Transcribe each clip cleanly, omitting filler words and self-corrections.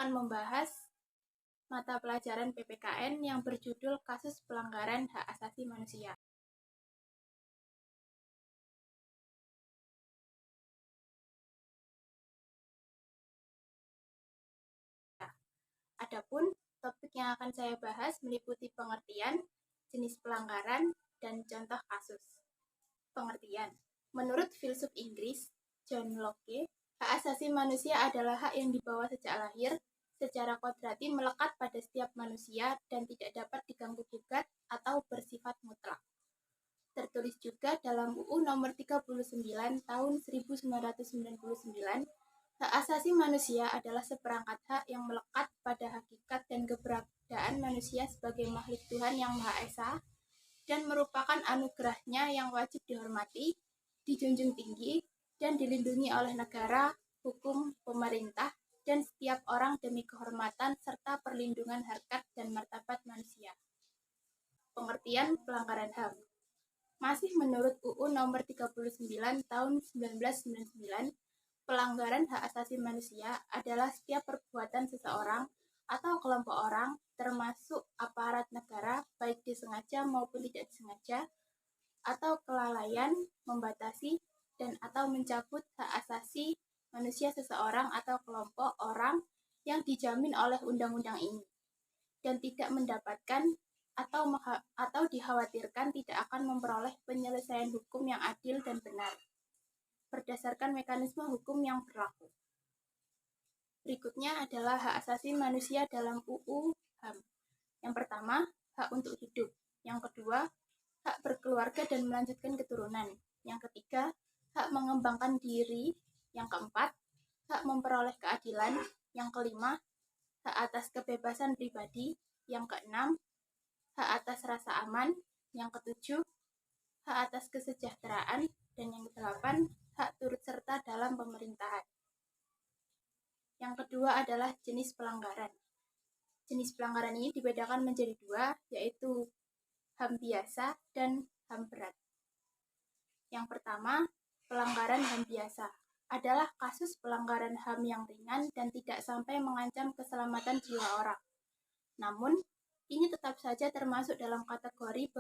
akan membahas mata pelajaran PPKN yang berjudul Kasus Pelanggaran Hak Asasi Manusia. Adapun topik yang akan saya bahas meliputi pengertian, jenis pelanggaran, dan contoh kasus. Pengertian. Menurut filsuf Inggris, John Locke, hak asasi manusia adalah hak yang dibawa sejak lahir, secara kodrati melekat pada setiap manusia dan tidak dapat diganggu-gugat atau bersifat mutlak. Tertulis juga dalam UU nomor 39 tahun 1999, hak asasi manusia adalah seperangkat hak yang melekat pada hakikat dan keberadaan manusia sebagai makhluk Tuhan yang Maha Esa dan merupakan anugerahnya yang wajib dihormati, dijunjung tinggi, dan dilindungi oleh negara, hukum, pemerintah, dan setiap orang demi kehormatan serta perlindungan harkat dan martabat manusia. Pengertian pelanggaran HAM. Masih menurut UU nomor 39 tahun 1999, pelanggaran hak asasi manusia adalah setiap perbuatan seseorang atau kelompok orang, termasuk aparat negara, baik disengaja maupun tidak disengaja, atau kelalaian, membatasi, dan atau mencabut hak asasi manusia seseorang atau kelompok orang yang dijamin oleh undang-undang ini, dan tidak mendapatkan atau dikhawatirkan tidak akan memperoleh penyelesaian hukum yang adil dan benar, berdasarkan mekanisme hukum yang berlaku. Berikutnya adalah hak asasi manusia dalam UU HAM. Yang pertama, hak untuk hidup. Yang kedua, hak berkeluarga dan melanjutkan keturunan. Yang ketiga, hak mengembangkan diri. Yang keempat, hak memperoleh keadilan. Yang kelima, hak atas kebebasan pribadi. Yang keenam, hak atas rasa aman. Yang ketujuh, hak atas kesejahteraan. Dan yang kedelapan, hak turut serta dalam pemerintahan. Yang kedua adalah jenis pelanggaran. Jenis pelanggaran ini dibedakan menjadi dua, yaitu HAM biasa dan HAM berat. Yang pertama, pelanggaran HAM biasa adalah kasus pelanggaran HAM yang ringan dan tidak sampai mengancam keselamatan jiwa orang. Namun, ini tetap saja termasuk dalam kategori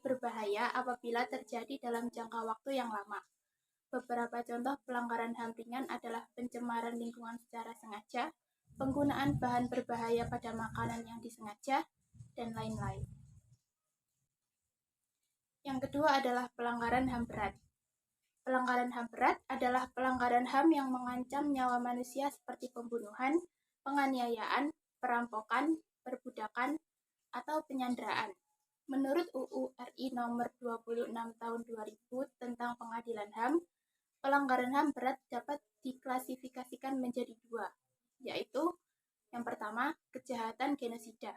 berbahaya apabila terjadi dalam jangka waktu yang lama. Beberapa contoh pelanggaran HAM ringan adalah pencemaran lingkungan secara sengaja, penggunaan bahan berbahaya pada makanan yang disengaja, dan lain-lain. Yang kedua adalah pelanggaran HAM berat. Pelanggaran HAM berat adalah pelanggaran HAM yang mengancam nyawa manusia seperti pembunuhan, penganiayaan, perampokan, perbudakan, atau penyanderaan. Menurut UU RI nomor 26 tahun 2000 tentang pengadilan HAM, pelanggaran HAM berat dapat diklasifikasikan menjadi dua, yaitu yang pertama, kejahatan genosida,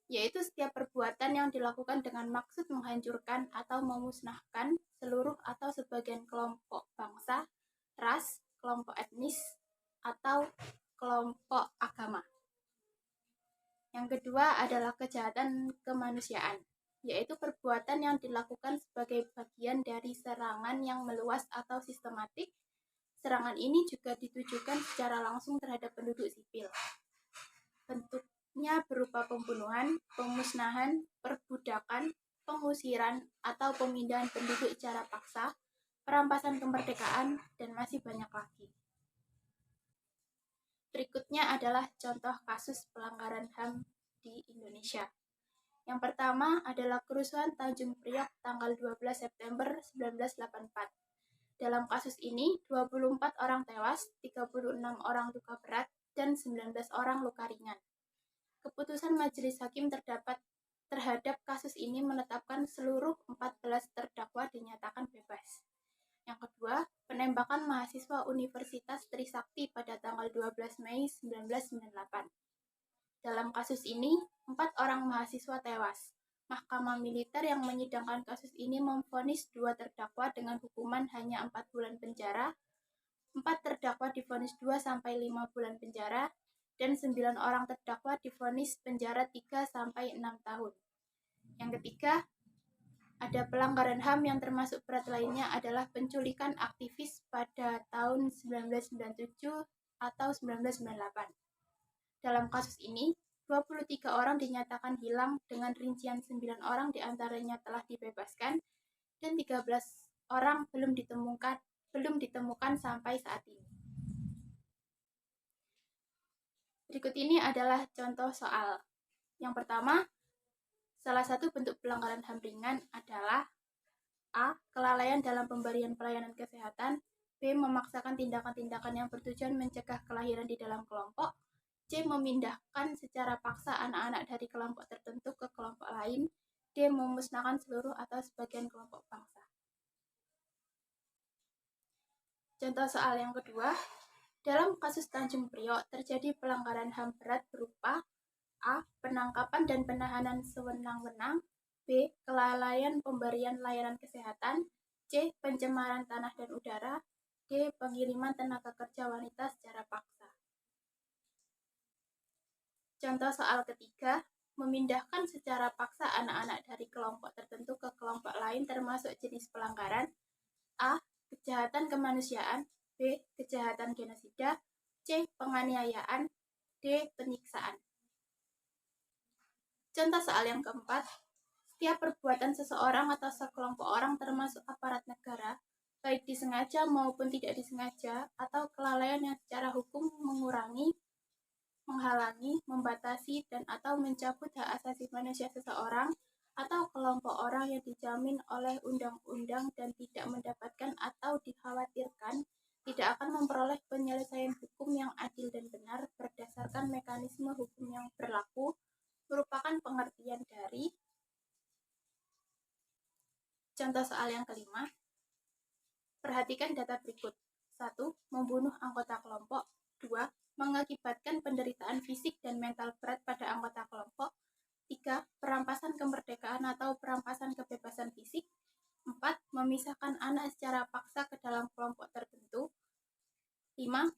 yaitu setiap perbuatan yang dilakukan dengan maksud menghancurkan atau memusnahkan seluruh atau sebagian kelompok bangsa, ras, kelompok etnis, atau kelompok agama. Yang kedua adalah kejahatan kemanusiaan, yaitu perbuatan yang dilakukan sebagai bagian dari serangan yang meluas atau sistematik. Serangan ini juga ditujukan secara langsung terhadap penduduk sipil. Bentuknya berupa pembunuhan, pemusnahan, perbudakan, pengusiran, atau pemindahan penduduk secara paksa, perampasan kemerdekaan, dan masih banyak lagi. Berikutnya adalah contoh kasus pelanggaran HAM di Indonesia. Yang pertama adalah kerusuhan Tanjung Priok tanggal 12 September 1984. Dalam kasus ini, 24 orang tewas, 36 orang luka berat, dan 19 orang luka ringan. Keputusan majelis hakim terhadap kasus ini menetapkan seluruh 14 terdakwa dinyatakan bebas. Yang kedua, penembakan mahasiswa Universitas Trisakti pada tanggal 12 Mei 1998. Dalam kasus ini, 4 orang mahasiswa tewas. Mahkamah Militer yang menyidangkan kasus ini memvonis 2 terdakwa dengan hukuman hanya 4 bulan penjara, 4 terdakwa divonis 2-5 bulan penjara, dan 9 orang terdakwa divonis penjara 3-6 tahun. Yang ketiga, ada pelanggaran HAM yang termasuk berat lainnya adalah penculikan aktivis pada tahun 1997 atau 1998. Dalam kasus ini, 23 orang dinyatakan hilang dengan rincian 9 orang diantaranya telah dibebaskan dan 13 orang belum ditemukan sampai saat ini. Berikut ini adalah contoh soal. Yang pertama, salah satu bentuk pelanggaran HAM ringan adalah A. Kelalaian dalam pemberian pelayanan kesehatan. B. Memaksakan tindakan-tindakan yang bertujuan mencegah kelahiran di dalam kelompok. C. Memindahkan secara paksa anak-anak dari kelompok tertentu ke kelompok lain. D. Memusnahkan seluruh atau sebagian kelompok bangsa. Contoh soal yang kedua, dalam kasus Tanjung Priok terjadi pelanggaran HAM berat berupa A. Penangkapan dan penahanan sewenang-wenang. B. Kelalaian pemberian layanan kesehatan. C. Pencemaran tanah dan udara. D. Pengiriman tenaga kerja wanita secara paksa. Contoh soal ketiga, memindahkan secara paksa anak-anak dari kelompok tertentu ke kelompok lain termasuk jenis pelanggaran A. Kejahatan kemanusiaan. B. Kejahatan genosida. C. Penganiayaan. D. Penyiksaan. Contoh soal yang keempat, setiap perbuatan seseorang atau sekelompok orang termasuk aparat negara, baik disengaja maupun tidak disengaja, atau kelalaian yang secara hukum mengurangi, menghalangi, membatasi, dan atau mencabut hak asasi manusia seseorang atau kelompok orang yang dijamin oleh undang-undang dan tidak mendapatkan atau dikhawatirkan tidak akan memperoleh penyelesaian hukum yang adil dan benar berdasarkan mekanisme hukum yang berlaku, merupakan pengertian dari. Contoh soal yang kelima, perhatikan data berikut. 1. Membunuh anggota kelompok. 2. Mengakibatkan penderitaan fisik dan mental berat pada anggota kelompok. 3. Perampasan kemerdekaan atau perampasan kebebasan fisik. 4. Memisahkan anak secara paksa ke dalam kelompok tertentu. 5.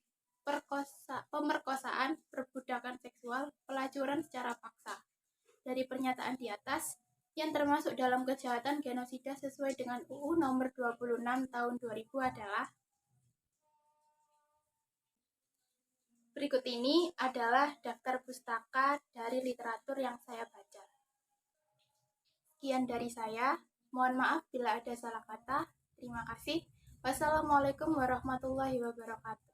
Pemerkosaan, perbudakan seksual, pelacuran secara paksa. Dari pernyataan di atas, yang termasuk dalam kejahatan genosida sesuai dengan UU nomor 26 tahun 2000 adalah. Berikut ini adalah daftar pustaka dari literatur yang saya baca. Sekian dari saya. Mohon maaf bila ada salah kata. Terima kasih. Wassalamualaikum warahmatullahi wabarakatuh.